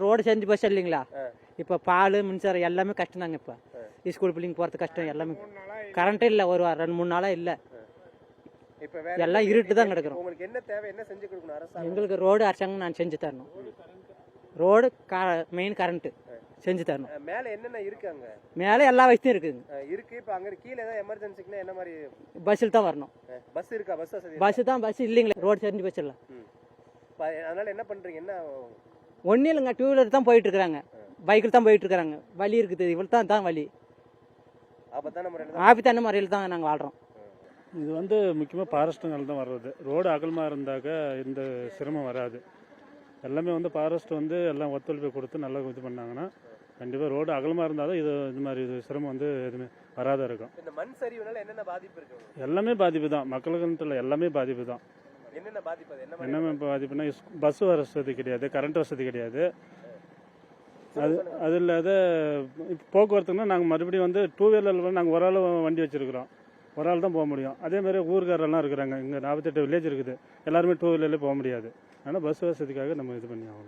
Road செஞ்சு bus இல்லைங்களா? இப்போ பால் மின்சாரம் எல்லாமே கஷ்டம் தாங்க. இப்போ ஸ்கூல் பிள்ளைங்க போகிறது கஷ்டம். எல்லாமே கரண்ட்டே இல்லை, ஒரு 2-3 நாளாக இல்லை. எல்லாம் இருட்டு தான் கிடக்குறோம். உங்களுக்கு என்ன தேவை, என்ன செஞ்சு கொடுக்கணும் அரசாங்கம்? எங்களுக்கு ரோடு அரசாங்கம் நான் செஞ்சு தரணும். ரோடு மெயின் கரண்ட்டு செஞ்சு தரணும். மேல என்னென்ன இருக்கு? அங்க மேலே எல்லா வசதியும் இருக்குங்க. இருக்கு. இப்போ அங்க கீழே ஏதாவது எமர்ஜென்சிக்குன்னா என்ன மாதிரி? பஸ்ஸில் தான் வரணும். பஸ் இருக்கா? பஸ் வசதி? பஸ் இல்லைங்களா? ரோடு செஞ்சு பஸ் இல்லை. அதனால என்ன பண்றீங்க? என்ன ஒன்றும் இல்லைங்க, 2 வீலர் தான் போயிட்டு இருக்கிறாங்க, பைக்கில் தான் போயிட்டு இருக்கிறாங்க. வழி இருக்குது, இவ்வளோ தான் வழி. ஆபத்தான முறையில் தான் நாங்கள் வாழ்கிறோம். இது முக்கியமாக ஃபாரஸ்ட்டுங்கள் தான் வர்றது. ரோடு அகலமாக இருந்தாக்க இந்த சிரமம் வராது. எல்லாமே ஃபாரஸ்ட் எல்லாம் ஒத்துழைப்பு கொடுத்து நல்லா இது பண்ணாங்கன்னா கண்டிப்பாக ரோடு அகலமாக இருந்தால் தான் இது மாதிரி சிரமம் எதுவுமே வராத இருக்கும். இந்த மண் சரிவுனால என்னென்ன பாதிப்பு இருக்கு? எல்லாமே பாதிப்பு தான், மக்களுக்கு எல்லாமே பாதிப்பு தான். என்னென்ன பாதிப்பு? என்ன பாதிப்புனா பஸ் வசதி கிடையாது, கரண்ட் வசதி கிடையாது. அது இல்லாத போக்குவரத்துக்குன்னா நாங்கள் மறுபடியும் 2 வீலரில் நாங்கள் ஒரு ஆள் வண்டி வச்சுருக்கிறோம், ஒரு ஆள் தான் போக முடியும். அதேமாதிரி ஊர்காரெல்லாம் இருக்கிறாங்க, இங்கே 48 வில்லேஜ் இருக்குது, எல்லாருமே 2 வீலர்லேயே போக முடியாது. ஆனால் பஸ் வசதிக்காக நம்ம இது பண்ணி ஆகணும்.